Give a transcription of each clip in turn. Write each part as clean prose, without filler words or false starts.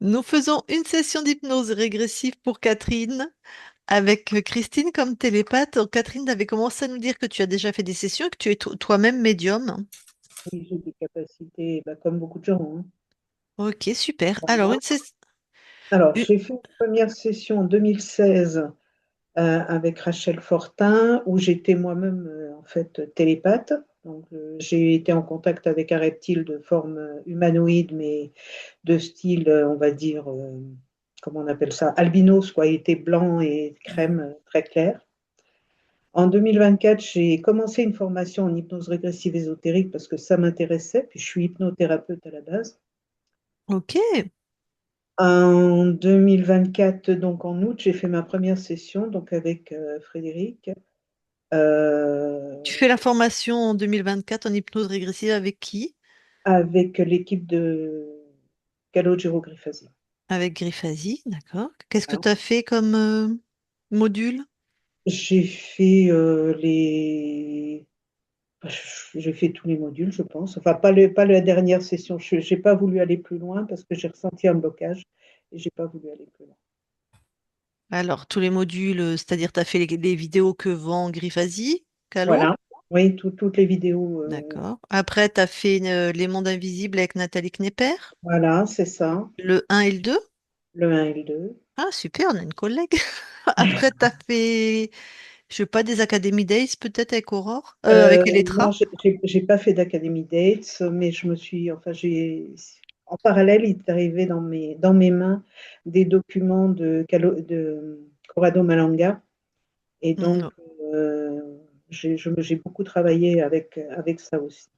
Nous faisons une session d'hypnose régressive pour Catherine avec Christine comme télépathe. Donc, Catherine avait commencé à nous dire que tu as déjà fait des sessions et que tu es toi-même médium. Oui, j'ai des capacités, bah, comme beaucoup de gens, hein. Ok, super. Alors, Voilà. Alors, j'ai fait une première session en 2016 avec Rachel Fortin, où j'étais moi-même en fait télépathe. Donc, j'ai été en contact avec un reptile de forme humanoïde, mais de style, on va dire, comment on appelle ça, albinos, quoi. Il était blanc et crème très clair. En 2024, j'ai commencé une formation en hypnose régressive ésotérique parce que ça m'intéressait, puis je suis hypnothérapeute à la base. Ok. En 2024, donc en août, j'ai fait ma première session donc avec Frédéric. Euh, Tu fais la formation en 2024 en hypnose régressive avec qui? Avec l'équipe de Calogero Grifasi. Avec Griffasi, d'accord. Qu'est-ce que Voilà. tu as fait comme module? J'ai fait j'ai fait tous les modules, je pense. Enfin, pas la dernière session. Je n'ai pas voulu aller plus loin parce que j'ai ressenti un blocage et j'ai pas voulu aller plus loin. Alors, tous les modules, c'est-à-dire tu as fait les vidéos que vend Griffasi, Calo? Voilà. Oui, toutes les vidéos. D'accord. Après, tu as fait Les Mondes Invisibles avec Nathalie Knepper, Voilà, c'est ça. le un et le 2. Le 1 et le 2. Ah, super, on a une collègue. Après, tu as fait, je sais pas, des Academy Days peut-être avec Aurore, avec Non, Elettra. j'ai pas fait d'Academy Dates, mais en parallèle, il est arrivé dans mes mains des documents de Corrado Malanga. Et donc, Non. euh, j'ai beaucoup travaillé avec ça aussi.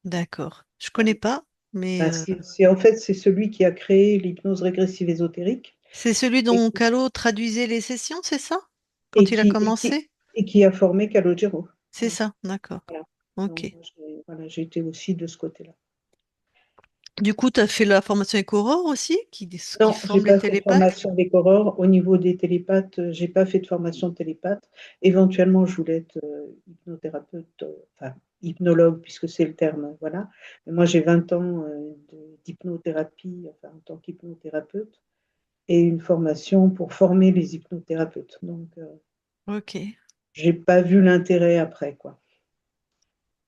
D'accord. Je connais Voilà. pas, mais Ben, en fait, c'est celui qui a créé l'hypnose régressive ésotérique c'est celui et, dont Calo traduisait les sessions, c'est ça? et Quand il a qui, et qui, commencé? et qui a formé Calogero. C'est Voilà. ça, d'accord. Voilà. Ok. Donc, voilà, j'ai été aussi de ce côté-là. Du coup, tu as fait la formation avec Aurore aussi, qui Non, j'ai forme les pas fait de télépathes? formation avec Aurore. Au niveau des télépathes, j'ai pas fait de formation de télépathe. Éventuellement, je voulais être hypnothérapeute, enfin hypnologue, puisque c'est le terme, voilà. Mais moi, j'ai 20 ans d'hypnothérapie, enfin, en tant qu'hypnothérapeute, et une formation pour former les hypnothérapeutes. Donc, Ok. j'ai pas vu l'intérêt après, quoi.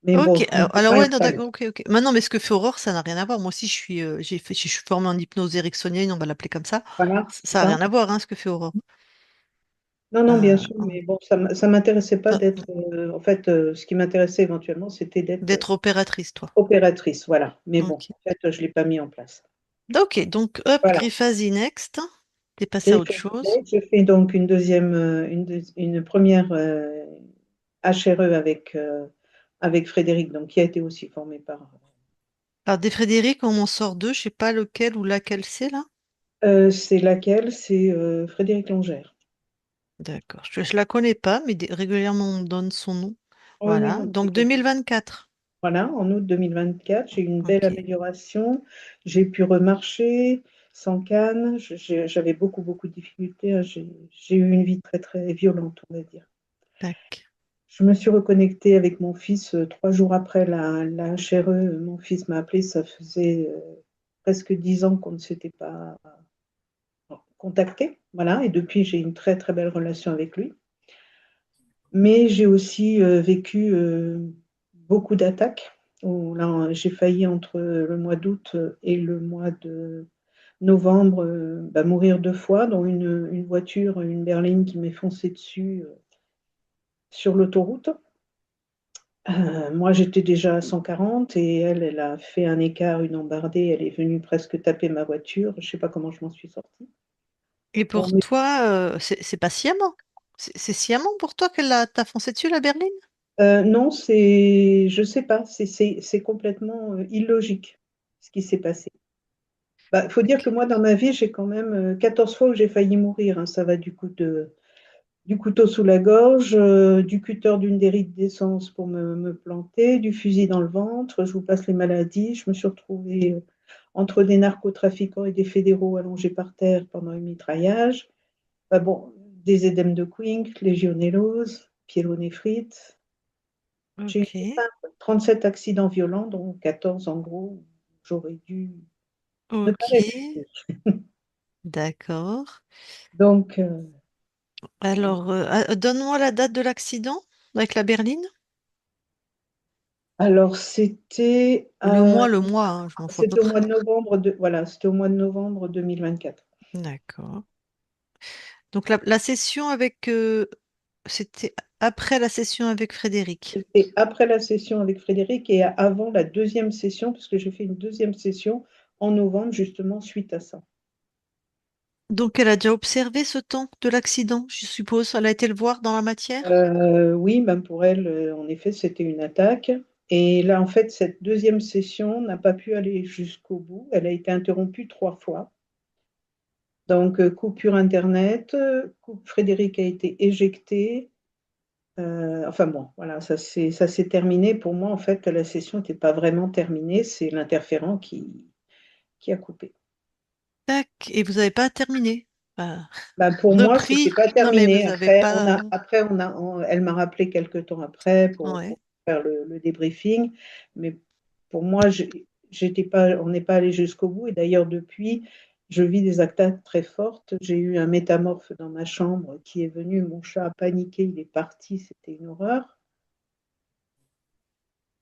Mais bon, Ok, je ne peux alors pas ouais, être non, allée. d'accord, ok, ok. Maintenant, mais ce que fait Aurore, ça n'a rien à voir. Moi aussi, je suis formée en hypnose ericksonienne, on va l'appeler comme ça. Voilà, c'est Ça n'a ça. rien à voir, hein, ce que fait Aurore. Non, non, bien sûr, Euh, mais bon, ça m'intéressait pas ça- d'être. En fait, ce qui m'intéressait éventuellement, c'était d'être D'être opératrice, toi. opératrice, voilà. Mais bon, Ok. en fait, je ne l'ai pas mis en place. Ok, donc hop, Voilà. Griffasi next. T'es passé à J'ai autre fait, chose. je fais donc une deuxième, une première HRE avec Frédéric, donc qui a été aussi formé par. Alors, des Frédéric, on m'en sort deux, je sais pas lequel ou laquelle c'est là. C'est laquelle? C'est Frédéric Longère. D'accord, je la connais pas, mais régulièrement on me donne son nom. Oui, oui, Voilà, non, c'est donc quelqu'un. 2024. Voilà, en août 2024, j'ai eu une belle Ok. amélioration. J'ai pu remarcher sans canne. J'avais beaucoup, beaucoup de difficultés, hein. J'ai eu une vie très, très violente, on va dire. Tac. Je me suis reconnectée avec mon fils 3 jours après la HRE. Mon fils m'a appelé, ça faisait presque 10 ans qu'on ne s'était pas contacté. Voilà, et depuis, j'ai une très, très belle relation avec lui. Mais j'ai aussi vécu beaucoup d'attaques. Là, j'ai failli entre le mois d'août et le mois de novembre mourir 2 fois, dont une voiture, une berline qui m'est foncée dessus sur l'autoroute. Moi, j'étais déjà à 140 et elle a fait un écart, une embardée. Elle est venue presque taper ma voiture. Je ne sais pas comment je m'en suis sortie. Et Bon, pour mais toi, c'est pas sciemment. C'est sciemment pour toi qu'elle t'a foncé dessus, la berline? non, je sais pas, c'est complètement illogique ce qui s'est passé. Il faut dire que Ok. moi, dans ma vie, j'ai quand même 14 fois où j'ai failli mourir, hein. Ça va du couteau sous la gorge, du cutter d'une dérite d'essence pour me planter, du fusil dans le ventre. Je vous passe les maladies. Je me suis retrouvée entre des narcotrafiquants et des fédéraux allongés par terre pendant un mitraillage. Bon, des édèmes de Quincke, légionellose, pyélonéphrite. J'ai eu Ok. 37 accidents violents, dont 14 en gros. J'aurais dû ne pas Ok. réfléchir. D'accord. Donc, Alors, donne-moi la date de l'accident avec la berline. alors Le mois, hein, je m'en fous à peu c'était au près. mois de novembre voilà, c'était au mois de novembre 2024. D'accord. Donc la session avec, c'était après la session avec Frédéric. C'était après la session avec Frédéric et avant la deuxième session, parce que j'ai fait une deuxième session en novembre, justement, suite à ça. Donc elle a déjà observé ce temps de l'accident, je suppose. Elle a été le voir dans la matière. Oui, même pour elle, en effet, c'était une attaque. Et là, en fait, cette deuxième session n'a pas pu aller jusqu'au bout. Elle a été interrompue 3 fois. Donc, coupure Internet, Frédéric a été éjecté. Enfin bon, voilà, ça s'est terminé. Pour moi, en fait, la session n'était pas vraiment terminée. C'est l'interférent qui a coupé. Tac, et vous n'avez pas terminé. Bah, pour moi, c'était Repris. pas Non, mais vous terminé. n'avez pas. Elle m'a rappelé quelques temps après Ouais. pour faire le débriefing. Mais pour moi, j'étais pas, on n'est pas allé jusqu'au bout. Et d'ailleurs, depuis, je vis des attaques très fortes. J'ai eu un métamorphe dans ma chambre qui est venu. Mon chat a paniqué, il est parti. C'était une horreur.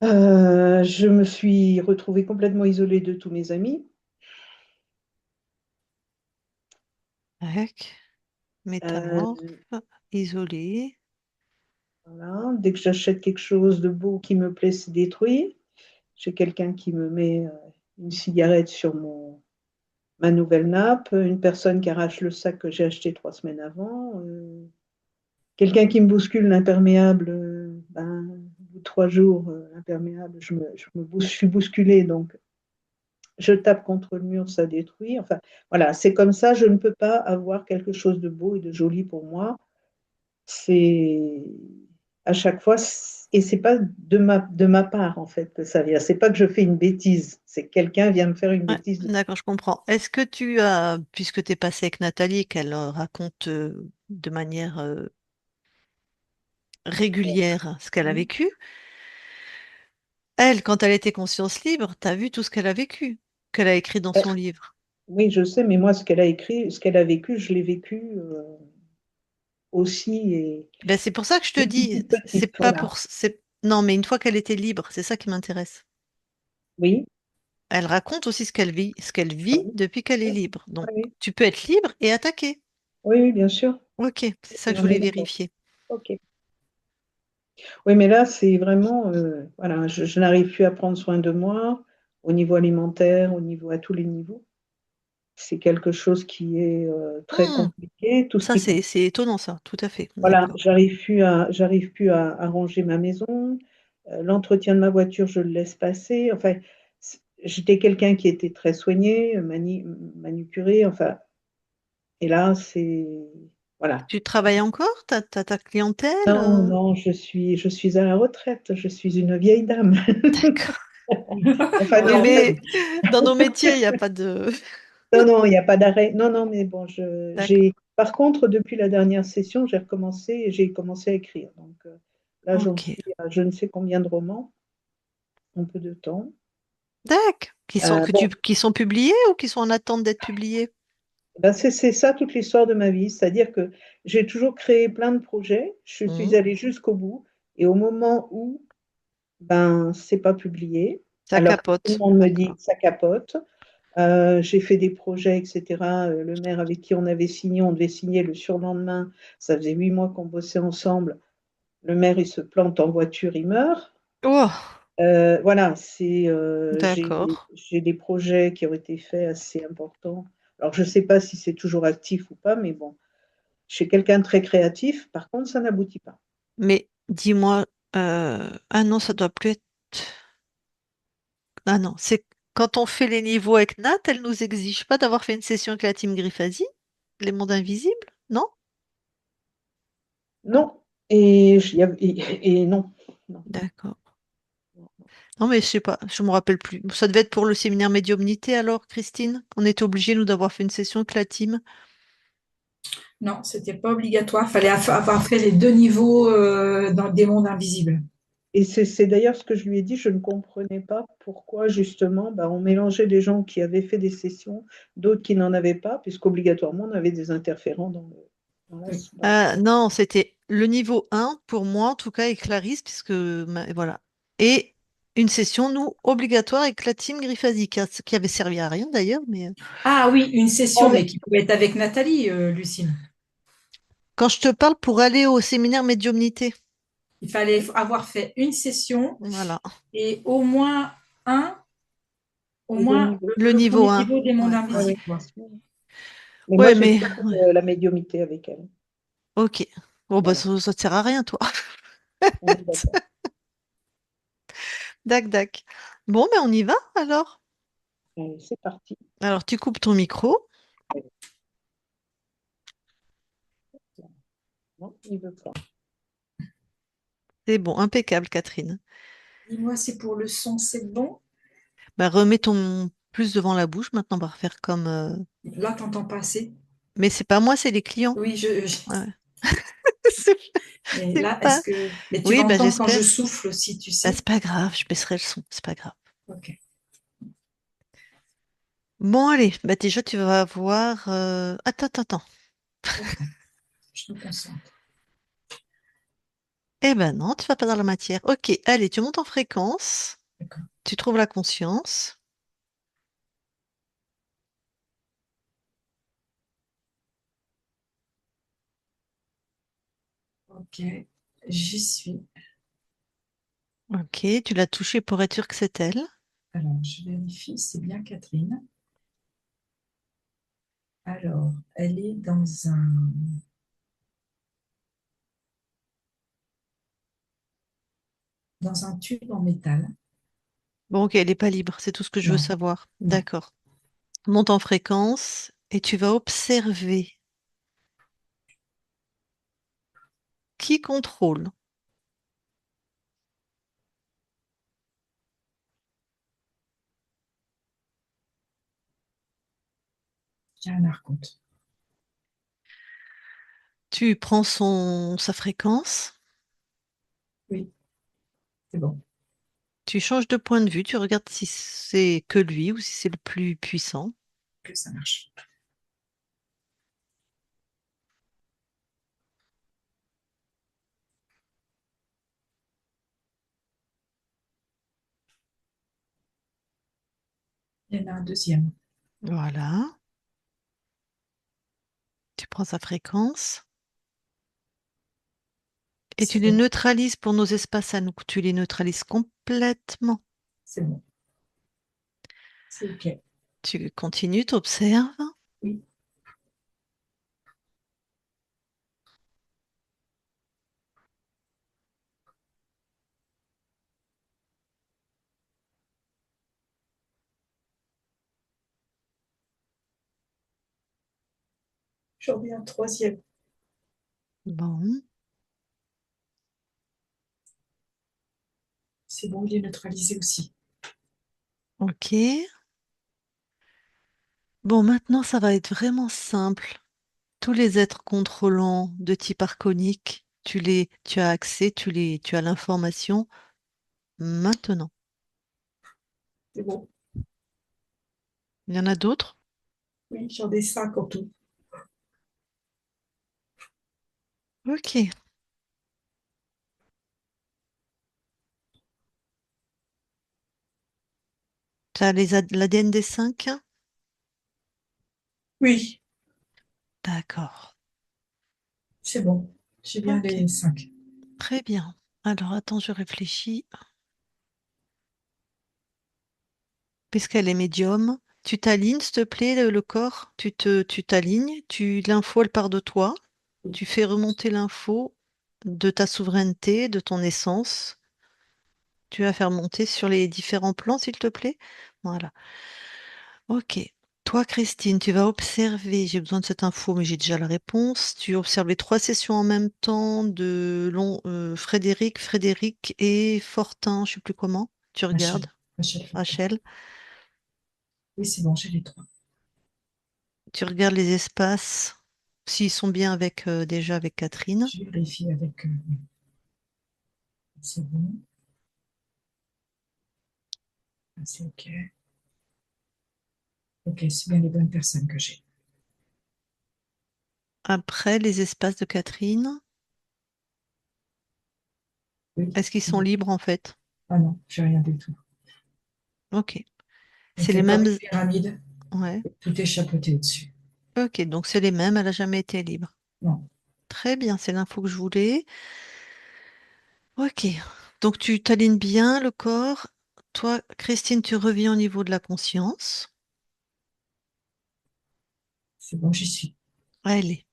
Je me suis retrouvée complètement isolée de tous mes amis. Tac. Euh, Métamorphe. Isolé. voilà. Dès que j'achète quelque chose de beau qui me plaît, c'est détruit. J'ai quelqu'un qui me met une cigarette sur ma nouvelle nappe, une personne qui arrache le sac que j'ai acheté 3 semaines avant, quelqu'un qui me bouscule l'imperméable, ben, au bout de 3 jours, l'imperméable, je suis bousculée, donc je tape contre le mur, ça détruit. Enfin, voilà, c'est comme ça, je ne peux pas avoir quelque chose de beau et de joli pour moi. C'est à chaque fois, et c'est pas de ma part en fait que ça vient. C'est pas que je fais une bêtise, c'est que quelqu'un vient me faire une Ouais, bêtise. d'accord, je comprends. Est-ce que tu as, puisque tu es passé avec Nathalie et qu'elle raconte de manière régulière ce qu'elle a vécu, elle, quand elle était conscience libre, tu as vu tout ce qu'elle a vécu, qu'elle a écrit dans Euh, son livre. Oui, je sais, mais moi, ce qu'elle a écrit, ce qu'elle a vécu, je l'ai vécu aussi et Ben, c'est pour ça que je te depuis dis, toute petite. c'est pas Voilà. pour, c'est, non, mais une fois qu'elle était libre, c'est ça qui m'intéresse. Oui, Elle raconte aussi ce qu'elle vit oui, depuis qu'elle est oui, libre. Donc, oui, tu peux être libre et attaquer. oui, oui, bien sûr. Ok, c'est ça que je On est voulais d'accord. vérifier. Ok. Oui, mais là, c'est vraiment, voilà, je n'arrive plus à prendre soin de moi au niveau alimentaire, au niveau à tous les niveaux. C'est quelque chose qui est très Hmm, compliqué. Tout ce ça, qui compte. c'est étonnant, ça, tout à fait. Voilà, D'accord. j'arrive plus à ranger ma maison. L'entretien de ma voiture, je le laisse passer. Enfin, j'étais quelqu'un qui était très soigné, manucuré. Enfin, et là, c'est voilà. Tu travailles encore? T'as ta clientèle? Non, non, je suis à la retraite. Je suis une vieille dame. D'accord. Enfin, Oui, non, en fait, mais dans nos métiers, il n'y a pas de... non, non, il n'y a pas d'arrêt. Non, non, mais bon, D'accord. par contre, depuis la dernière session, j'ai commencé à écrire. Donc là, j'en Ok. suis à je ne sais combien de romans, un peu de temps. D'accord. Bon, Qui sont publiés ou qui sont en attente d'être publiés? ben c'est ça toute l'histoire de ma vie. C'est-à-dire que j'ai toujours créé plein de projets. Je suis Mhm. allée jusqu'au bout. Et au moment où, ben, c'est pas publié, Ça alors que tout le capote. monde me dit D'accord. que ça capote. J'ai fait des projets, etc. Le maire avec qui on avait signé, on devait signer le surlendemain. Ça faisait 8 mois qu'on bossait ensemble. Le maire, il se plante en voiture, il meurt. Oh, Voilà, d'accord. j'ai des projets qui ont été faits assez importants. Alors, je ne sais pas si c'est toujours actif ou pas, mais bon, je suis quelqu'un de très créatif. Par contre, ça n'aboutit pas. Mais dis-moi, ah non, ça doit plus être. Ah non, c'est quand on fait les niveaux avec Nat, elle nous exige pas d'avoir fait une session avec la team Griffasi, les mondes invisibles, non? Non, et non. Non. D'accord. Non, mais je sais pas, je me rappelle plus. Ça devait être pour le séminaire médiumnité alors, Christine? On était obligés, nous, d'avoir fait une session avec la team. Non, c'était pas obligatoire. Fallait avoir fait les deux niveaux dans des mondes invisibles. Et c'est d'ailleurs ce que je lui ai dit, je ne comprenais pas pourquoi justement bah, on mélangeait des gens qui avaient fait des sessions, d'autres qui n'en avaient pas, puisqu'obligatoirement on avait des interférents Oui. dans la séance. Non, c'était le niveau 1 pour moi, en tout cas, et Clarisse, puisque voilà. Et une session, nous, obligatoire avec la team Griffasi, qui avait servi à rien d'ailleurs, mais Ah oui, une Oh, session, mais mais qui pouvait être avec Nathalie, Lucine. quand je te parle pour aller au séminaire médiumnité, Il fallait avoir fait une session voilà, et au moins un, au les deux moins niveaux. le le niveau premier 1. niveau des mondes Ouais, Ah ouais. oui, invisibles, quoi. bien sûr. Mais moi, Ouais, j'ai mais fait ouais, la médiumité avec elle. ok. Bon, bah, Voilà, ça te sert à rien, toi. on est d'accord. Dac, dac. Bon, mais on y va alors. Allez, c'est parti. Alors, tu coupes ton micro. Non, il veut pas. C'est bon, impeccable, Catherine. Dis-moi, c'est pour le son, c'est bon? Bah, remets ton plus devant la bouche. Maintenant, on va refaire comme. Là, t'entends pas assez. Mais c'est pas moi, c'est les clients. Oui, Ouais. C'est mais c'est là, est-ce pas. que. Mais tu vas Oui, bah entendre quand je j'espère. souffle aussi, tu Bah, sais? c'est pas grave, je baisserai le son, c'est pas grave. Ok, Bon, allez, bah déjà tu vas voir. Attends, attends, attends. attends, je me concentre. Eh ben non, tu vas pas dans la matière. Ok, allez, tu montes en fréquence, D'accord. tu trouves la conscience. Ok, j'y suis. Ok, tu l'as touchée pour être sûr que c'est elle. Alors, je vérifie, c'est bien Catherine. Alors, elle est dans un tube en métal. Bon, ok, elle n'est pas libre, c'est tout ce que je veux Non, savoir. non. D'accord. Monte en fréquence et tu vas observer qui contrôle. J'ai un archonte. Tu prends sa fréquence, Oui, c'est bon. tu changes de point de vue, tu regardes si c'est que lui ou si c'est le plus puissant. Que ça marche. Il y en a un deuxième. Voilà. Tu prends sa fréquence et tu C'est les bon, neutralises pour nos espaces à nous. Tu les neutralises complètement. c'est bon. C'est OK. Tu continues, tu observes. Oui, j'en ai un troisième. Bon, C'est bon, il est neutralisé aussi. ok. Bon, maintenant, ça va être vraiment simple. Tous les êtres contrôlants de type archonique, tu as accès, tu as l'information maintenant. C'est bon. Il y en a d'autres? Oui, j'en ai cinq en tout. Ok. Tu as l'ADN des 5? Oui, D'accord. c'est bon. J'ai bien Ok. les cinq. Très bien. Alors, attends, je réfléchis. Puisqu'elle est médium, tu t'alignes, s'il te plaît, le corps. Tu t'alignes, l'info, elle part de toi. Oui, Tu fais remonter l'info de ta souveraineté, de ton essence. Tu vas faire monter sur les différents plans, s'il te plaît. Voilà. Ok. Toi, Christine, tu vas observer, j'ai besoin de cette info, mais j'ai déjà la réponse. Tu observes les trois sessions en même temps Frédéric et Fortin, je sais plus comment. Tu Rachel. regardes, Rachel Fortin. Rachel. Oui, c'est bon, j'ai les trois. Tu regardes les espaces, s'ils sont bien avec déjà avec Catherine. Je vérifie avec. C'est bon. Ah, c'est OK. OK, c'est bien les bonnes personnes que j'ai. Après, les espaces de Catherine, Oui. est-ce qu'ils sont libres en fait? Ah non, j'ai rien du tout. Ok. C'est Donc, les comme mêmes. une pyramide, Ouais. tout est chapeauté au-dessus. Ok, donc c'est les mêmes, elle n'a jamais été libre. Non, Très bien, c'est l'info que je voulais. Ok, donc tu t'alignes bien le corps. Toi, Christine, tu reviens au niveau de la conscience. c'est bon, j'y suis. Allez.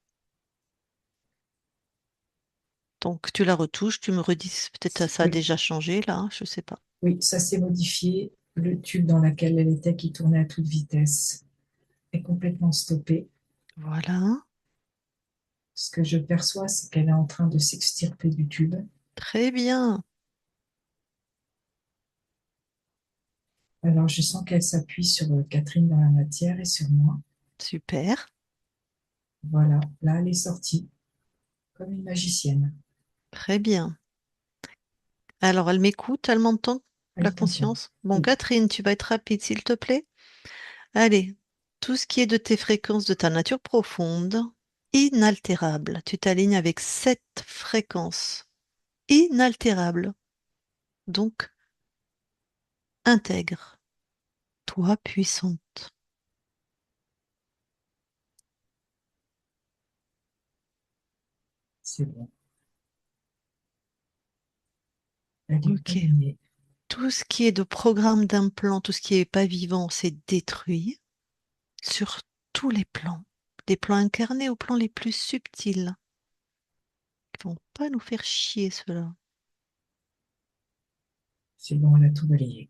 Donc tu la retouches, tu me redis, peut-être ça a Oui, déjà changé là, je sais pas. oui, ça s'est modifié. Le tube dans lequel elle était, qui tournait à toute vitesse, est complètement stoppé. Voilà, Ce que je perçois, c'est qu'elle est en train de s'extirper du tube. très bien, Alors, je sens qu'elle s'appuie sur Catherine dans la matière et sur moi. super, Voilà, là, elle est sortie, comme une magicienne. très bien. Alors elle m'écoute, elle m'entend, la Elle t'entend. conscience. Bon, Oui, Catherine, tu vas être rapide, s'il te plaît. Allez, tout ce qui est de tes fréquences de ta nature profonde, inaltérable. Tu t'alignes avec cette fréquence inaltérable. Donc, intègre, toi puissante. c'est bon. Elle est Ok. alignée. Tout ce qui est de programme d'implant, tout ce qui est pas vivant, c'est détruit sur tous les plans. Des plans incarnés aux plans les plus subtils. Ils vont pas nous faire chier, ceux-là. C'est bon, elle a tout balayé.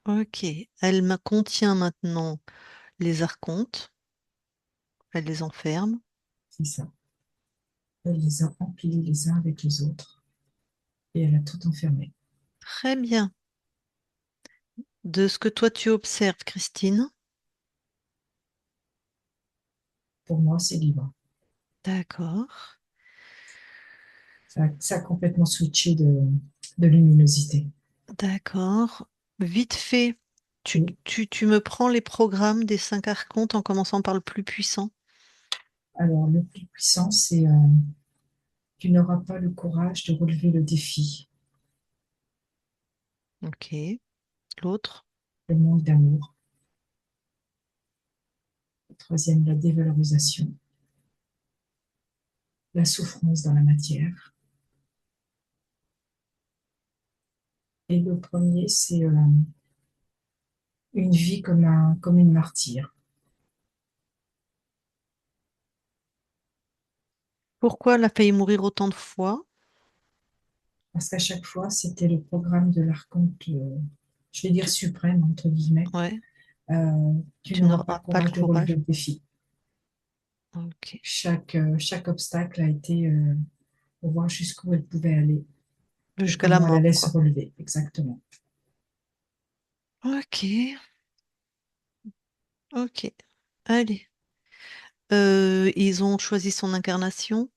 Ok. Elle me contient maintenant les archontes. Elle les enferme. C'est ça. Elle les a empilés les uns avec les autres et elle a tout enfermé. Très bien. De ce que toi tu observes, Christine. Pour moi, c'est libre. D'accord. Ça a complètement switché de luminosité. D'accord. Vite fait, Oui. tu me prends les programmes des cinq archontes en commençant par le plus puissant. Alors, le plus puissant, c'est tu n'auras pas le courage de relever le défi, Ok. L'autre. le manque d'amour. Le troisième, la dévalorisation, la souffrance dans la matière. Et le premier, c'est une vie comme une martyre. Pourquoi elle a failli mourir autant de fois? Parce qu'à chaque fois, c'était le programme de l'archonte, je vais dire Tu- suprême, entre guillemets. Ouais, Euh, tu tu n'auras pas n'auras le pas le courage de relever courage. le défi. Ok. Chaque obstacle a été pour voir jusqu'où elle pouvait aller et Jusqu'à la comment elle mort, allait se quoi. relever, exactement. Ok, ok. Allez. Ils ont choisi son incarnation.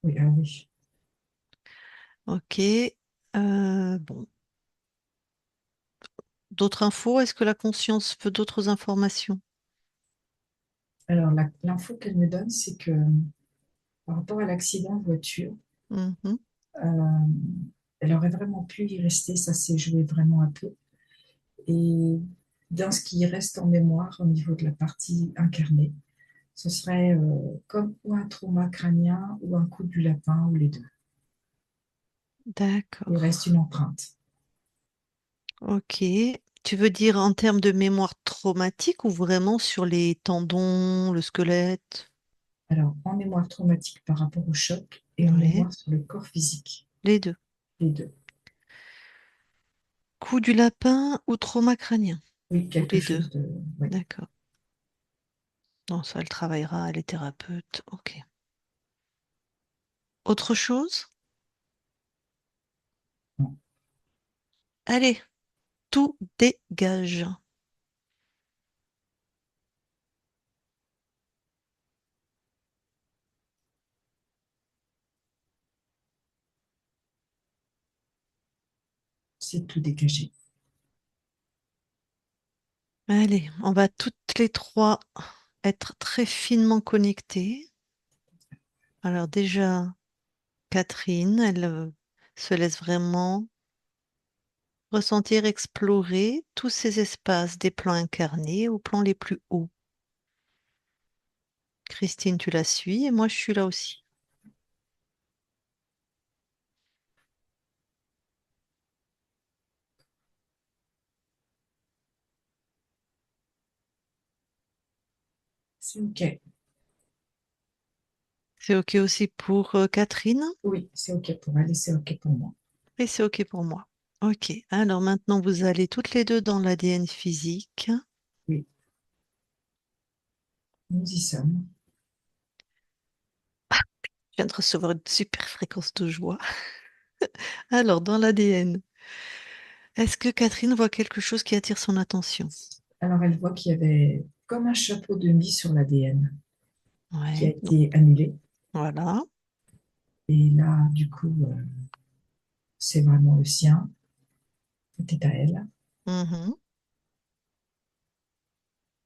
Oui, ah oui. Ok. Bon. D'autres infos? Est-ce que la conscience veut d'autres informations? Alors, l'info qu'elle me donne, c'est que par rapport à l'accident de voiture, Mhm. euh, elle aurait vraiment pu y rester, ça s'est joué vraiment un peu. Et dans ce qui reste en mémoire au niveau de la partie incarnée, ce serait comme ou un trauma crânien ou un coup du lapin ou les deux. Il reste D'accord. une empreinte. Ok. Tu veux dire en termes de mémoire traumatique ou vraiment sur les tendons, le squelette? Alors, en mémoire traumatique par rapport au choc et en Ouais, mémoire sur le corps physique, les deux. les deux. Coup du lapin ou trauma crânien? Oui, Ou quelque les deux? chose de... Oui. D'accord. Non, ça, elle travaillera, elle est thérapeute. Ok. Autre chose? Non, Allez, tout dégage. c'est tout dégagé. Allez, on va toutes les trois être très finement connectées. Alors déjà, Catherine, elle se laisse vraiment ressentir, explorer tous ces espaces des plans incarnés aux plans les plus hauts. Christine, tu la suis et moi je suis là aussi. C'est OK. C'est OK aussi pour Catherine Oui, c'est OK pour elle et c'est OK pour moi. et c'est OK pour moi. OK, alors maintenant vous allez toutes les deux dans l'ADN physique. Oui, nous y sommes. Je viens de recevoir une super fréquence de joie. Alors, dans l'ADN, est-ce que Catherine voit quelque chose qui attire son attention? Alors, elle voit qu'il y avait comme un chapeau de mie sur l'ADN qui a Ouais, donc été annulé. voilà. Et là, du coup, c'est vraiment le sien. Tout est à elle. Mhm.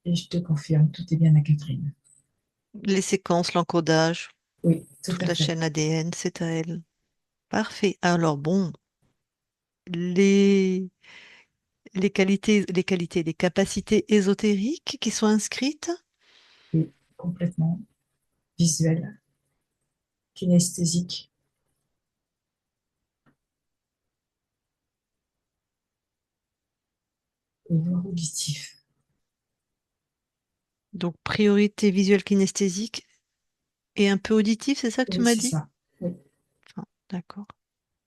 Et je te confirme, tout est bien à Catherine. Les séquences, l'encodage, Oui, tout toute à la fait. chaîne ADN, c'est à elle. Parfait. Alors bon, les, les capacités ésotériques qui sont inscrites, Oui, complètement visuel, kinesthésique et voire auditif. donc priorité visuelle kinesthésique et un peu auditif, c'est ça que tu Oui, m'as c'est dit? ça. Oui. Enfin, d'accord.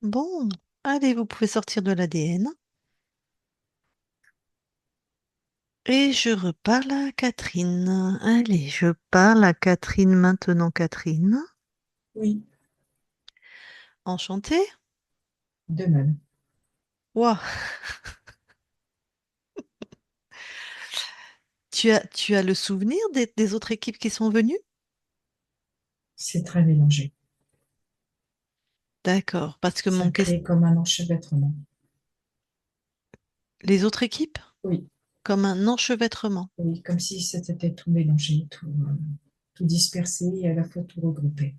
Bon, allez, vous pouvez sortir de l'ADN. Et je reparle à Catherine. Allez, je parle à Catherine maintenant, Catherine. Oui, Enchantée? de même. Ouah, tu as le souvenir des autres équipes qui sont venues? C'est très mélangé. D'accord, parce que Ça mon crée comme un enchevêtrement. les autres équipes, Oui, comme un enchevêtrement. oui, comme si c'était tout mélangé, tout dispersé et à la fois tout regroupé.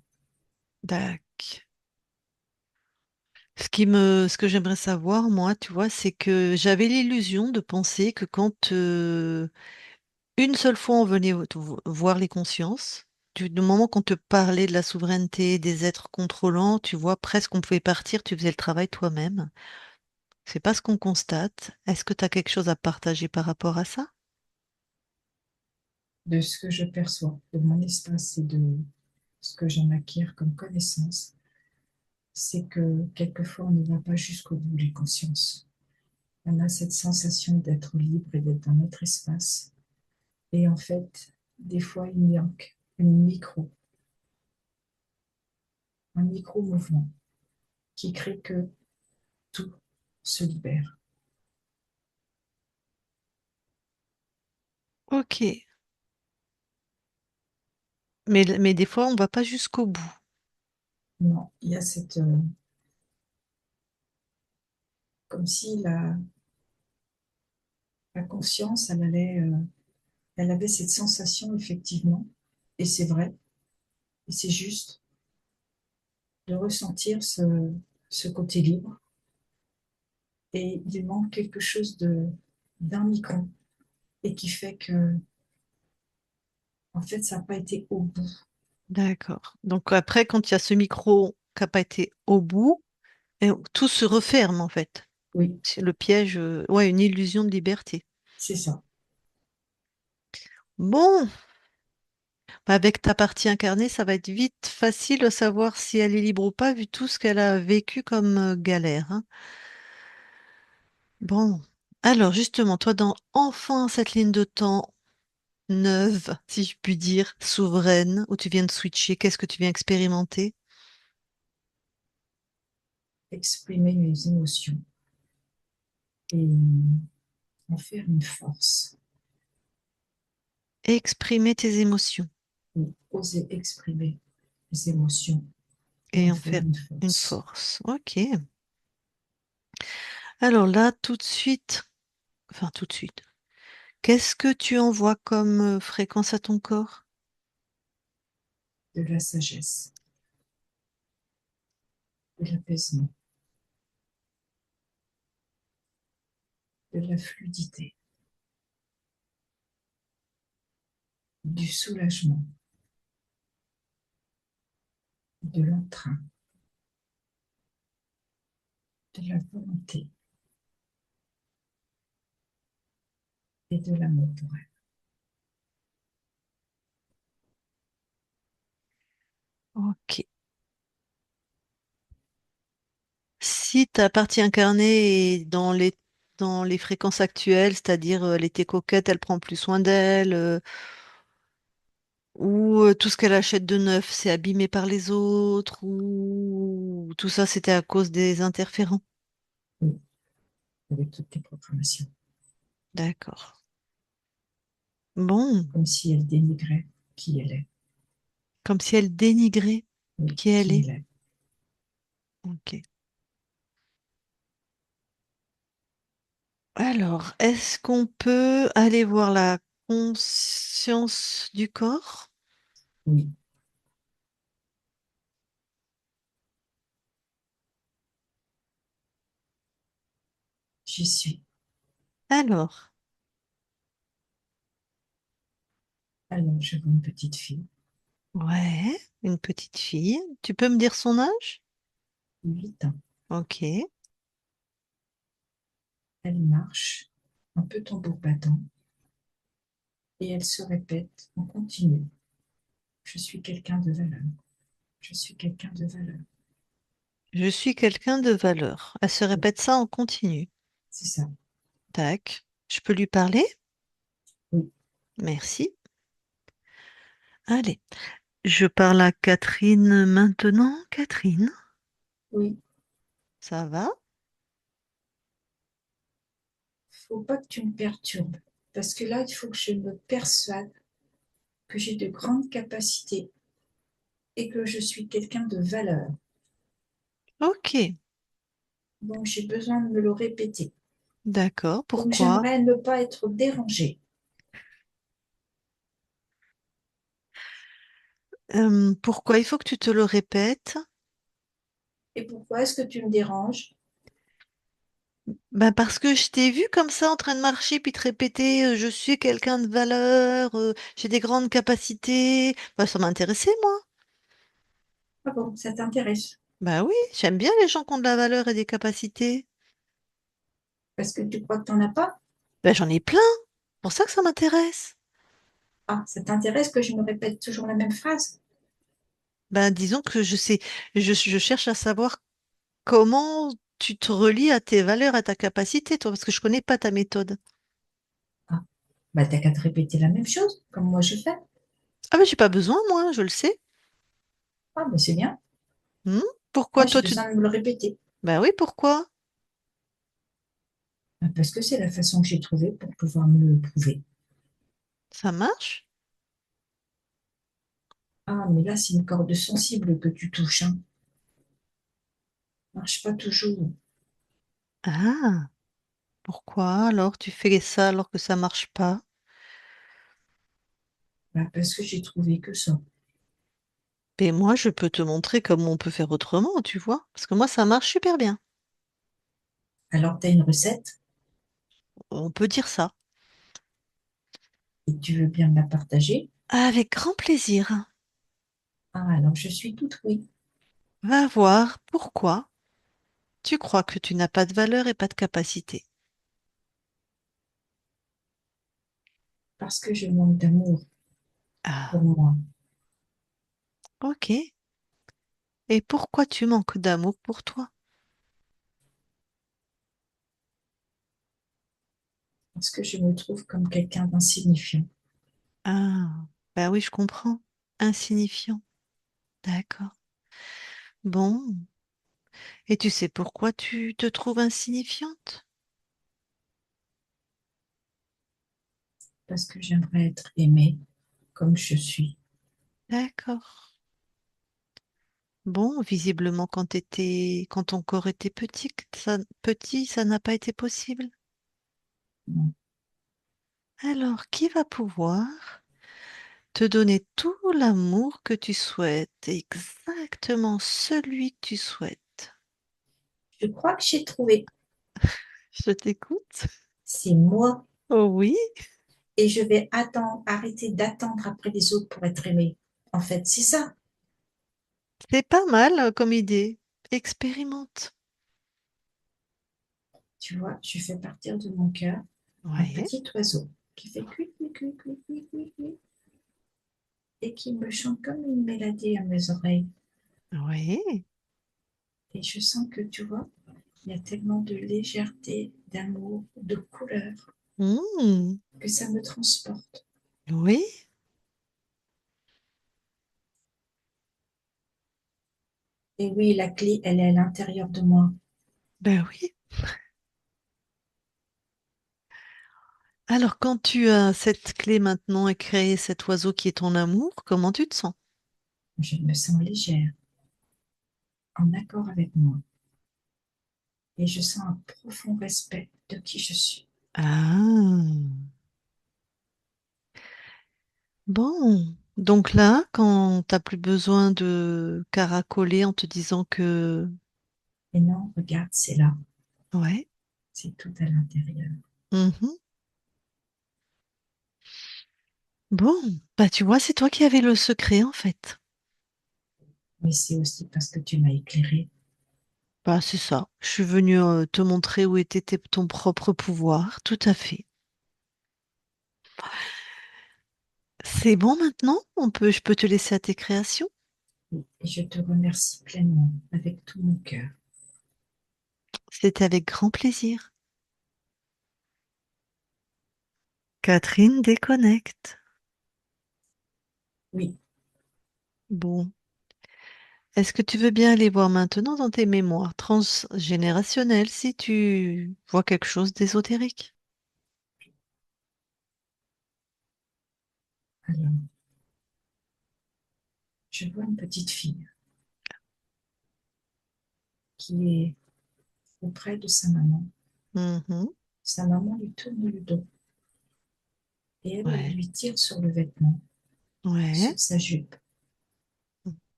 D'accord. Ce que j'aimerais savoir, moi, tu vois, c'est que j'avais l'illusion de penser que quand une seule fois on venait voir les consciences, du moment qu'on te parlait de la souveraineté, des êtres contrôlants, tu vois, presque on pouvait partir, tu faisais le travail toi-même. C'est pas ce qu'on constate. Est-ce que tu as quelque chose à partager par rapport à ça? De ce que je perçois de mon espace et de ce que j'en acquiers comme connaissance, c'est que quelquefois on ne va pas jusqu'au bout des consciences. On a cette sensation d'être libre et d'être dans notre espace. Et en fait, des fois, il manque un micro-mouvement qui crée que tout se libère. Ok. Mais des fois, on va pas jusqu'au bout. Non, il y a cette, comme si la conscience, elle avait cette sensation effectivement, et c'est vrai, et c'est juste de ressentir ce côté libre. Et il manque quelque chose d'un micron, et qui fait que, en fait, ça n'a pas été au bout. D'accord. Donc après, quand il y a ce micro qui n'a pas été au bout, et tout se referme en fait. Oui, C'est le piège, ouais, une illusion de liberté. c'est ça. Bon, bah, avec ta partie incarnée, ça va être vite facile de savoir si elle est libre ou pas, vu tout ce qu'elle a vécu comme galère, hein. Bon, alors justement, toi, dans enfin cette ligne de temps neuve, si je puis dire, souveraine, où tu viens de switcher, qu'est-ce que tu viens expérimenter? Exprimer mes émotions et en faire une force. Exprimer tes émotions Oui, oser exprimer mes émotions et et en en faire faire une une force. force. Ok. Alors là, tout de suite, enfin tout de suite. Qu'est-ce que tu envoies comme fréquence à ton corps? de la sagesse, de l'apaisement, de la fluidité, du soulagement, de l'entrain, de la volonté et de l'amour pour elle. Ok. Si ta partie incarnée est dans les fréquences actuelles, c'est-à-dire elle était coquette, elle prend plus soin d'elle, ou tout ce qu'elle achète de neuf, c'est abîmé par les autres, ou tout ça, c'était à cause des interférents. Oui, avec toutes tes proclamations, D'accord. Bon, comme si elle dénigrait qui elle est, comme si elle dénigrait oui, qui elle qui est. elle est. Ok. Alors, est-ce qu'on peut aller voir la conscience du corps? Oui, j'y suis. Alors, Alors, je vois une petite fille, ouais, une petite fille. Tu peux me dire son âge? 8 ans. Ok. Elle marche, un peu tambour battant, et elle se répète en continu. Je suis quelqu'un de valeur. Je suis quelqu'un de valeur. Je suis quelqu'un de valeur. Elle se Oui, répète ça en continu. c'est ça. Tac. Je peux lui parler? Oui, Merci. Allez. Je parle à Catherine maintenant. Catherine, oui. ça va? Faut pas que tu me perturbes. Parce que là, il faut que je me persuade que j'ai de grandes capacités et que je suis quelqu'un de valeur. Ok. Donc, j'ai besoin de me le répéter. D'accord. Donc, Pourquoi? j'aimerais ne pas être dérangée. Pourquoi il faut que tu te le répètes? Et pourquoi est-ce que tu me déranges? Ben parce que je t'ai vu comme ça en train de marcher puis te répéter je suis quelqu'un de valeur, j'ai des grandes capacités. Ben, ça m'intéressait moi. Ah bon, ça t'intéresse? Ben oui, j'aime bien les gens qui ont de la valeur et des capacités. Parce que tu crois que tu n'en as pas? Ben j'en ai plein. C'est pour ça que ça m'intéresse. Ah, ça t'intéresse que je me répète toujours la même phrase? Ben disons que je sais, je cherche à savoir comment tu te relis à tes valeurs, à ta capacité, toi, parce que je connais pas ta méthode. Ah, bah t'as qu'à te répéter la même chose, comme moi je fais. Ah ben j'ai pas besoin moi, je le sais. Ah, bah c'est bien. Hmm. Pourquoi Moi, toi j'ai tu... besoin de me le répéter. Ben oui, pourquoi? Bah, parce que c'est la façon que j'ai trouvée pour pouvoir me le prouver. Ça marche? Ah, mais là, c'est une corde sensible que tu touches, hein. Marche pas toujours. Ah. Pourquoi alors tu fais ça alors que ça marche pas? Bah, parce que j'ai trouvé que ça. Mais moi, je peux te montrer comment on peut faire autrement, tu vois? Parce que moi, ça marche super bien. Alors, tu as une recette On peut dire ça. et tu veux bien me la partager. Avec grand plaisir. Ah, alors je suis toute oui. Va voir pourquoi tu crois que tu n'as pas de valeur et pas de capacité. Parce que je manque d'amour pour Ah, moi. ok. Et pourquoi tu manques d'amour pour toi? Parce que je me trouve comme quelqu'un d'insignifiant. Ah, bah oui, je comprends. Insignifiant. D'accord. Bon. Et tu sais pourquoi tu te trouves insignifiante? Parce que j'aimerais être aimée comme je suis. D'accord. Bon, visiblement, quand ton corps était petit, ça n'a pas été possible. Non. Alors, qui va pouvoir te donner tout l'amour que tu souhaites, exactement celui que tu souhaites? Je crois que j'ai trouvé. Je t'écoute. C'est moi. Oh oui, Et je vais attendre, arrêter d'attendre après les autres pour être aimé. En fait, c'est ça. c'est pas mal comme idée. Expérimente. Tu vois, je fais partir de mon cœur un Oui, petit oiseau qui fait cui, cui, cui, cui, cui, cui, cui, et qui me chante comme une mélodie à mes oreilles. oui. Et je sens que, tu vois, il y a tellement de légèreté, d'amour, de couleur, Hmm, que ça me transporte. oui, Et oui, la clé, elle est à l'intérieur de moi. ben oui. Alors, quand tu as cette clé maintenant et créé cet oiseau qui est ton amour, comment tu te sens? Je me sens légère, en accord avec moi. Et je sens un profond respect de qui je suis. Ah, bon. Donc là, quand t'as plus besoin de caracoler en te disant que... Et non, regarde, c'est là. Ouais. C'est tout à l'intérieur. Mhm. Bon, bah tu vois, c'est toi qui avais le secret en fait. Mais c'est aussi parce que tu m'as éclairé. Bah c'est ça. Je suis venue te montrer où était ton propre pouvoir. Tout à fait. C'est bon maintenant? Je peux te laisser à tes créations? Et je te remercie pleinement, avec tout mon cœur. C'était avec grand plaisir. Catherine déconnecte. Oui, Bon. Est-ce que tu veux bien aller voir maintenant dans tes mémoires transgénérationnelles si tu vois quelque chose d'ésotérique? alors, je vois une petite fille qui est auprès de sa maman. Mhm. Sa maman lui tourne le dos et elle Ouais. lui tire sur le vêtement, Ouais. sur sa jupe,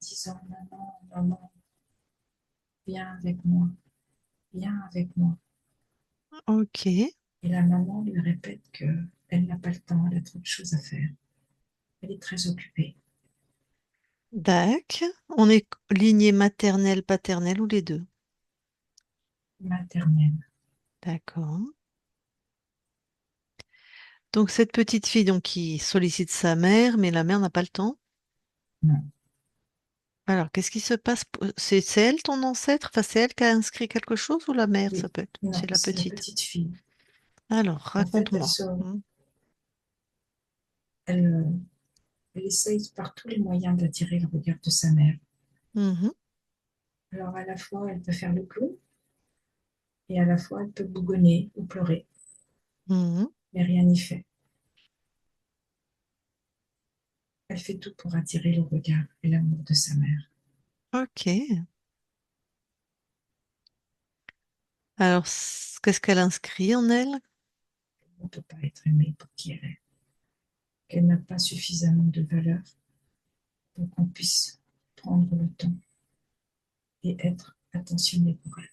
disant, maman, maman, viens avec moi, viens avec moi. Ok. Et la maman lui répète que elle n'a pas le temps, elle a trop de choses à faire. Elle est très occupée, Dac. On est lignée maternelle, paternelle ou les deux? maternelle. D'accord. Donc cette petite fille donc, qui sollicite sa mère, mais la mère n'a pas le temps. Non, Alors, qu'est-ce qui se passe? C'est elle ton ancêtre? Enfin, c'est elle qui a inscrit quelque chose ou la mère, ça oui, peut être? non, C'est la c'est la petite. petite fille. Alors, En fait, raconte-moi. Hmm. elle, elle essaye par tous les moyens d'attirer le regard de sa mère. Mhm. Alors, à la fois, elle peut faire le clown et à la fois, elle peut bougonner ou pleurer, Mhm. mais rien n'y fait. Elle fait tout pour attirer le regard et l'amour de sa mère. Ok. Alors, qu'est-ce qu'elle inscrit en elle? On ne peut pas être aimé pour qui elle est, qu'elle n'a pas suffisamment de valeur pour qu'on puisse prendre le temps et être attentionné pour elle.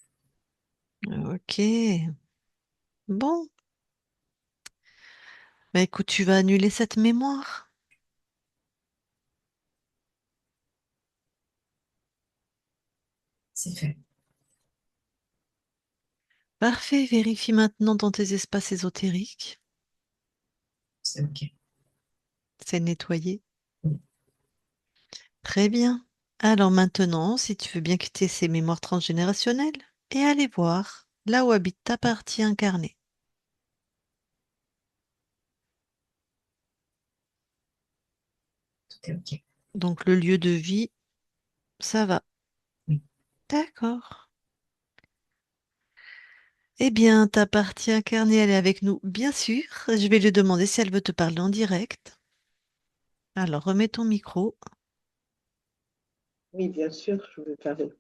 Ok. Bon. Bah écoute, tu vas annuler cette mémoire. C'est fait, Parfait. Vérifie maintenant dans tes espaces ésotériques. c'est OK. C'est nettoyé. Oui. Très bien. Alors maintenant, si tu veux bien quitter ces mémoires transgénérationnelles et aller voir là où habite ta partie incarnée. Tout est OK. Donc le lieu de vie, ça va. Oui. D'accord. Eh bien, ta partie incarnée, elle est avec nous, bien sûr. Je vais lui demander si elle veut te parler en direct. Alors, remets ton micro. Oui, bien sûr, je veux parler.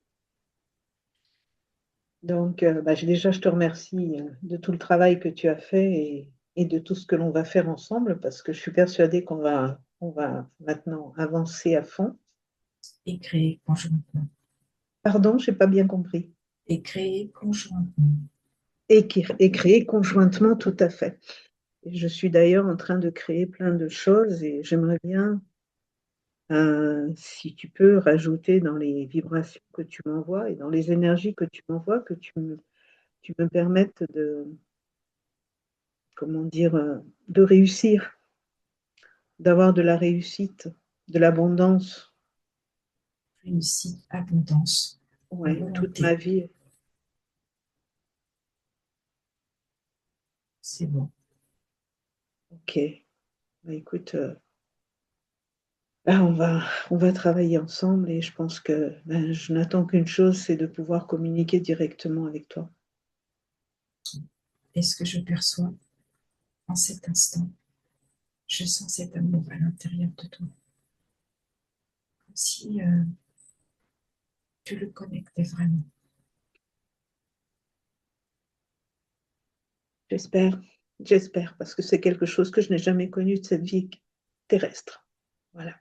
Donc, déjà, je te remercie de tout le travail que tu as fait et de tout ce que l'on va faire ensemble, parce que je suis persuadée on va maintenant avancer à fond. Et créer conjointement. Pardon, j'ai pas bien compris. Et créer conjointement. Et créer conjointement, tout à fait. Et je suis d'ailleurs en train de créer plein de choses et j'aimerais bien, si tu peux, rajouter dans les vibrations que tu m'envoies et dans les énergies que tu m'envoies, que tu me permettes de, comment dire, de réussir, d'avoir de la réussite, de l'abondance, Réussite, abondance, ouais, toute ma volonté. vie. C'est bon. Ok, bah, écoute, là, on va travailler ensemble et je pense que ben, je n'attends qu'une chose, c'est de pouvoir communiquer directement avec toi. Et ce que je perçois en cet instant, je sens cet amour à l'intérieur de toi. Comme si tu le connectais vraiment. J'espère, j'espère, parce que c'est quelque chose que je n'ai jamais connu de cette vie terrestre. Voilà.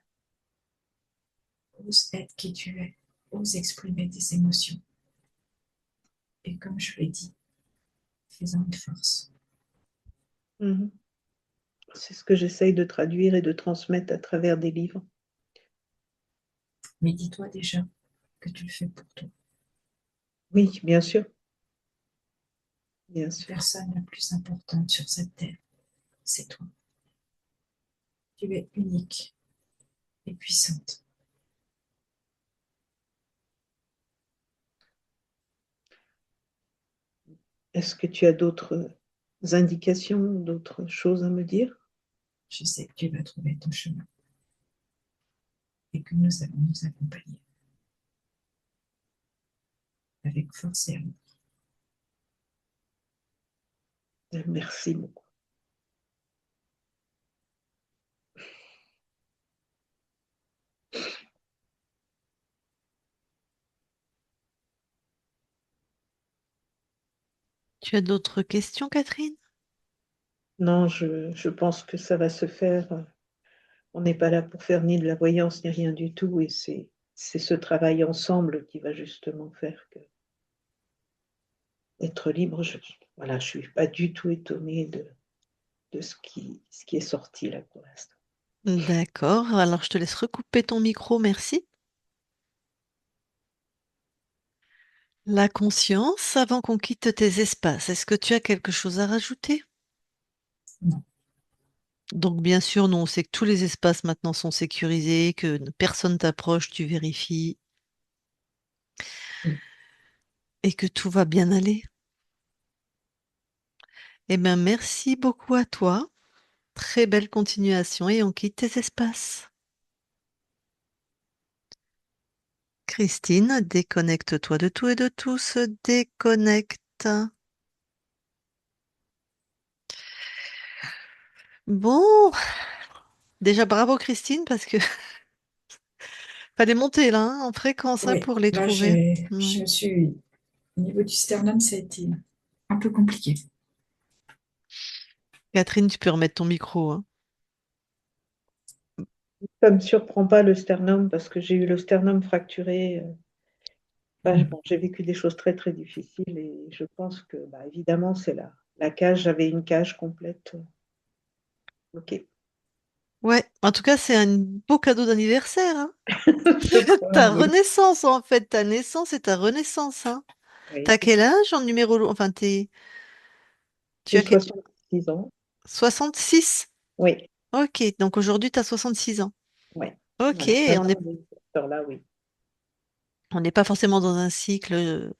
Ose être qui tu es. Ose exprimer tes émotions. Et comme je l'ai dit, fais-en une force. Mhm. C'est ce que j'essaye de traduire et de transmettre à travers des livres. Mais dis-toi déjà que tu le fais pour toi. Oui, bien La sûr. personne la plus importante sur cette terre, c'est toi. Tu es unique et puissante. Est-ce que tu as d'autres indications, d'autres choses à me dire? Je sais que tu vas trouver ton chemin et que nous allons nous accompagner avec force et amour. Merci beaucoup. Tu as d'autres questions, Catherine? Non, je pense que ça va se faire. On n'est pas là pour faire ni de la voyance ni rien du tout, et c'est ce travail ensemble qui va justement faire que être libre. Voilà, je suis pas du tout étonnée de ce qui est sorti là pour l'instant. D'accord, alors je te laisse recouper ton micro, merci. La conscience, avant qu'on quitte tes espaces, est-ce que tu as quelque chose à rajouter? Non, Donc bien sûr, non, on sait que tous les espaces maintenant sont sécurisés, que personne t'approche, tu vérifies oui, et que tout va bien aller. Eh bien, merci beaucoup à toi. Très belle continuation et on quitte tes espaces. Christine, déconnecte-toi de tout et de tous, déconnecte. Bon, déjà bravo Christine parce que fallait monter là hein, en fréquence hein, oui. pour les Là, trouver. je Ouais. me suis, au niveau du sternum, ça a été un peu compliqué. Catherine, tu peux remettre ton micro, hein. Ça ne me surprend pas le sternum parce que j'ai eu le sternum fracturé. Enfin, Mm. bon, j'ai vécu des choses très très difficiles et je pense que bah, évidemment c'est la cage, j'avais une cage complète. Ok, Ouais, en tout cas, c'est un beau cadeau d'anniversaire, hein. je crois, Ta oui. renaissance, en fait, ta naissance et ta renaissance, hein. Oui, T'as quel âge en numéro... Enfin, tu j'ai as 66 ans. 66. Oui, Ok, donc aujourd'hui, tu as 66 ans. oui. Ok, Voilà, maintenant, de cette heure-là, oui. on n'est pas forcément dans un cycle,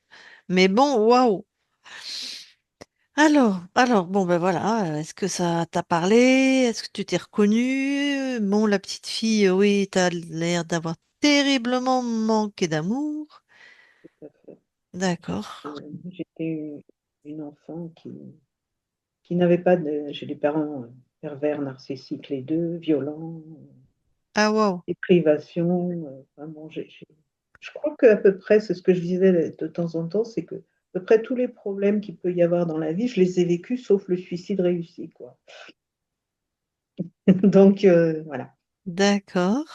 mais bon, waouh. Alors, bon, ben voilà, est-ce que ça t'a parlé? Est-ce que tu t'es reconnue? Bon, la petite fille, oui, t'as l'air d'avoir terriblement manqué d'amour. Tout à fait. D'accord. J'étais une enfant qui n'avait pas de. J'ai des parents pervers, narcissiques, les deux, violents, Ah, waouh. des privations. Vraiment, je crois qu'à peu près, c'est ce que je disais de temps en temps, c'est que peu près tous les problèmes qu'il peut y avoir dans la vie, je les ai vécus, sauf le suicide réussi, quoi. Donc, voilà. D'accord.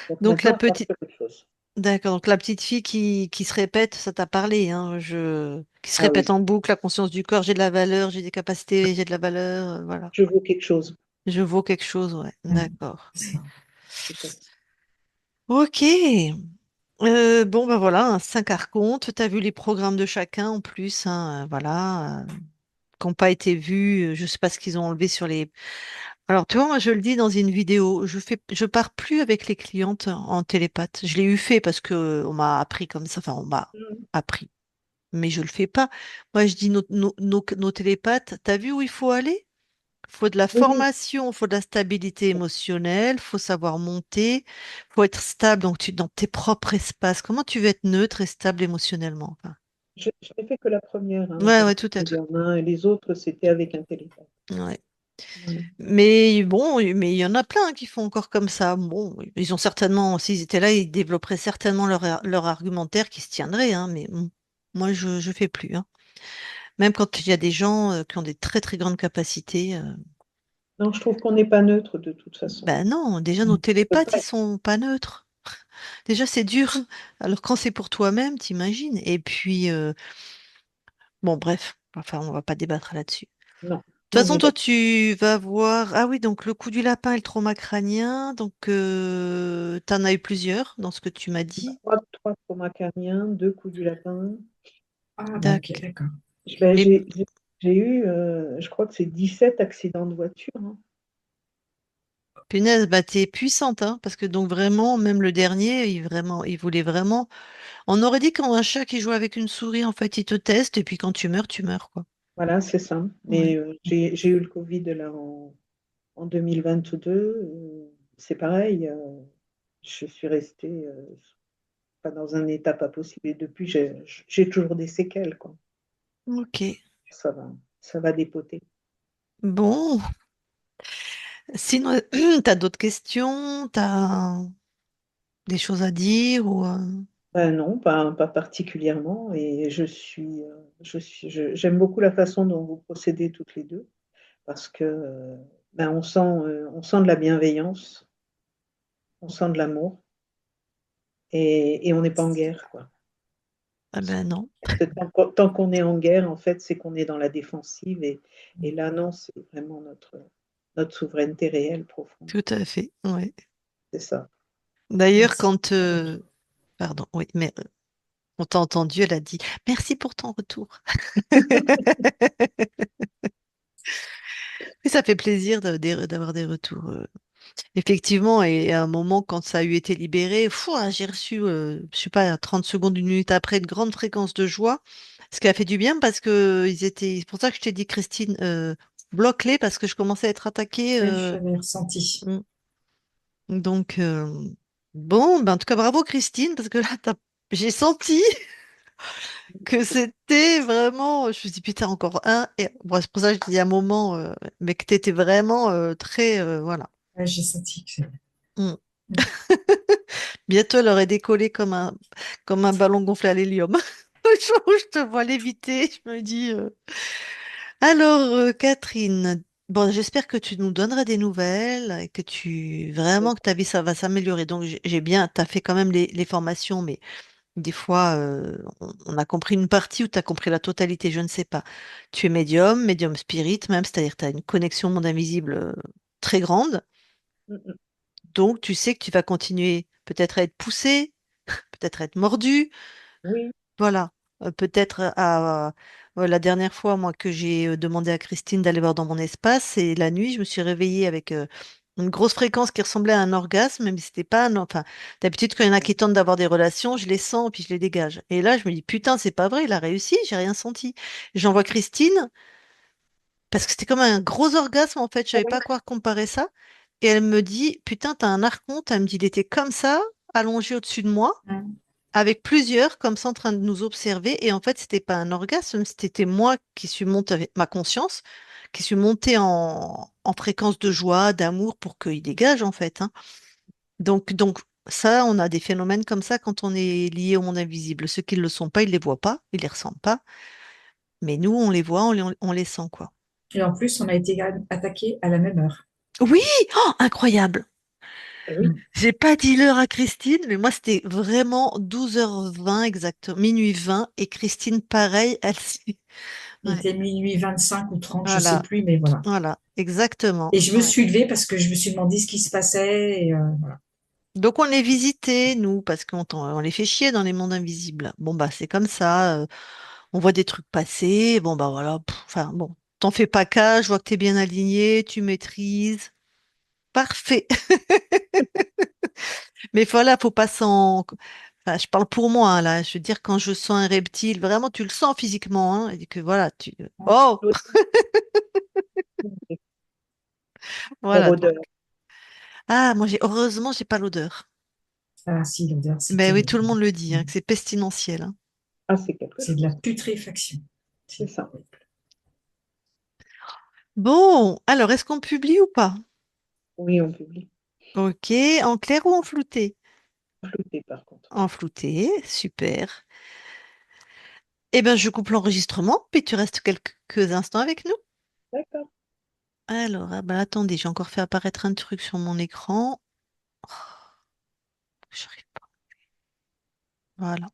Donc Donc la maintenant, je passe petite, sur autre chose. d'accord. Donc la petite fille qui se répète, ça t'a parlé, hein, qui se Ah répète oui, en boucle, la conscience du corps, j'ai de la valeur, j'ai des capacités, j'ai de la valeur, voilà. je vaux quelque chose. Je vaux quelque chose, ouais. Ouais, D'accord. c'est ça. Tout à fait. Ok. Bon, ben voilà, 5 archontes. Tu as vu les programmes de chacun en plus, hein, voilà, qui n'ont pas été vus. Je sais pas ce qu'ils ont enlevé sur les. Alors, tu vois, moi, je le dis dans une vidéo, je pars plus avec les clientes en télépathe. Je l'ai eu fait parce que on m'a appris comme ça, enfin, on m'a Mm. appris, mais je le fais pas. Moi, je dis nos télépathes, t'as vu où il faut aller? Faut de la Oui, oui, formation, faut de la stabilité émotionnelle, faut savoir monter, faut être stable donc dans tes propres espaces. Comment tu veux être neutre et stable émotionnellement? Enfin, je n'ai fait que la première, hein, en ouais, tant ouais, que tout à fait. médium, hein, et les autres, c'était avec un téléphone. Ouais. Voilà. Mais bon, mais il y en a plein qui font encore comme ça. Bon, ils ont certainement, s'ils étaient là, ils développeraient certainement leur argumentaire qui se tiendrait, hein, mais bon, moi, je fais plus, hein. Même quand il y a des gens qui ont des très très grandes capacités. Non, je trouve qu'on n'est pas neutre de toute façon. Ben non, déjà nos Mm. On peut télépathes, pas ils être. sont pas neutres. Déjà, c'est dur. Alors quand c'est pour toi-même, t'imagines. Et puis, bon, bref, enfin, on va pas débattre là-dessus. Non, De toute on façon, est toi, d'accord. tu vas voir. Ah oui, donc le coup du lapin et le trauma crânien. Donc, t'en as eu plusieurs dans ce que tu m'as dit. Trois traumas crâniens, deux coups du lapin. Ah, bah ok, D'accord. d'accord. Ben, Mais j'ai eu, je crois que c'est 17 accidents de voiture, hein. punaise, bah t'es puissante, hein, parce que donc vraiment, même le dernier, il voulait vraiment. On aurait dit quand un chat qui joue avec une souris, en fait, il te teste et puis quand tu meurs, quoi. Voilà, c'est ça. Mais Ouais. j'ai eu le Covid là en 2022. C'est pareil. Je suis restée pas dans un état pas possible. Et depuis, j'ai toujours des séquelles, quoi. Ok. Ça va dépoter. Bon, sinon, t'as d'autres questions? T'as des choses à dire ou Ben non, pas particulièrement. Et j'aime beaucoup la façon dont vous procédez toutes les deux, parce que ben, on sent de la bienveillance, on sent de l'amour, et on n'est pas en guerre, quoi. Ah ben non, Parce que tant qu'on est en guerre, en fait, c'est qu'on est dans la défensive, et là, non, c'est vraiment notre souveraineté réelle, profonde. tout à fait. Ouais. C'est ça. D'ailleurs, Merci. quand pardon, oui, mais on t'a entendu, elle a dit merci pour ton retour. Et ça fait plaisir d'avoir des retours. Effectivement, et à un moment, quand ça a eu été libéré, fou, hein, j'ai reçu, je sais pas, 30 secondes, une minute après, une grande fréquence de joie, ce qui a fait du bien parce que c'est pour ça que je t'ai dit, Christine, bloque-les parce que je commençais à être attaquée. Ouais, j'avais ressenti. Mm. Donc, bon, ben, en tout cas, bravo, Christine, parce que là, j'ai senti que c'était vraiment, je me suis dit, putain, encore un. Et bon, c'est pour ça que je dis un moment, mais que t'étais vraiment très, voilà. Ouais, j'ai senti que c'est. Mm. Bientôt, elle aurait décollé comme un ballon gonflé à l'hélium. Le jour où je te vois léviter, je me dis. Alors, Catherine, bon, j'espère que tu nous donneras des nouvelles et que vraiment que ta vie ça va s'améliorer. Donc, j'ai bien, tu as fait quand même les formations, mais des fois, on a compris une partie ou tu as compris la totalité, je ne sais pas. Tu es médium spirit même, c'est-à-dire que tu as une connexion au monde invisible très grande. Mm, mm. Donc, tu sais que tu vas continuer peut-être à être poussé, peut-être à être mordu. Oui, Voilà. Peut-être la dernière fois, moi, que j'ai demandé à Christine d'aller voir dans mon espace, et la nuit, je me suis réveillée avec une grosse fréquence qui ressemblait à un orgasme, mais c'était pas un. Enfin, d'habitude, quand il y en a qui tentent d'avoir des relations, je les sens, puis je les dégage. Et là, je me dis, putain, c'est pas vrai, il a réussi, j'ai rien senti. J'envoie Christine, parce que c'était comme un gros orgasme, en fait, je savais pas à quoi comparer ça. Et elle me dit, putain, t'as un archonte, elle me dit, il était comme ça, allongé au-dessus de moi Mm. avec plusieurs comme ça en train de nous observer. Et en fait, c'était pas un orgasme, c'était moi qui suis montée avec ma conscience, qui suis montée en fréquence de joie, d'amour pour qu'il dégage en fait, hein. Donc Ça, on a des phénomènes comme ça quand on est lié au monde invisible. Ceux qui ne le sont pas, ils les voient pas, ils les ressentent pas. Mais nous, on les voit, on les sent, quoi. Et en plus, on a été attaqué à la même heure. Oui! Oh, incroyable! Eh oui, Mm. J'ai pas dit l'heure à Christine, mais moi, c'était vraiment 12h20 exactement, minuit 20. Et Christine, pareil, elle s'est... Il Ouais, était minuit 25 ou 30, je sais voilà, plus, mais voilà. voilà, exactement. Et je me Ouais. suis levée parce que je me suis demandé ce qui se passait. Et, voilà. Donc, on les visitait, nous, parce on les fait chier dans les mondes invisibles. Bon, bah, c'est comme ça. On voit des trucs passer. Bon, bah, voilà. Enfin, bon, t'en fais pas cas. Je vois que t'es bien aligné, tu maîtrises. Parfait. Mais voilà, faut pas s'en. Enfin, je parle pour moi, hein, là. Je veux dire, quand je sens un reptile, vraiment, tu le sens physiquement, hein, et que voilà, tu. Oh! leur Voilà. Donc. odeur. Ah, moi, heureusement, j'ai pas l'odeur. Ah si, l'odeur, c'est Ben oui, tout le terrible. monde le dit, Mm. hein, que c'est pestilentiel, hein. Ah, c'est quelque C'est de la chose. putréfaction. C'est C'est ça. horrible. Bon, alors, est-ce qu'on publie ou pas? Oui, on publie. Ok, en clair ou en flouté? Flouté, par contre. En flouté, super. Eh bien, je coupe l'enregistrement, puis tu restes quelques instants avec nous. D'accord. Alors, ah bah, attendez, j'ai encore fait apparaître un truc sur mon écran. Oh, j'arrive pas. Voilà.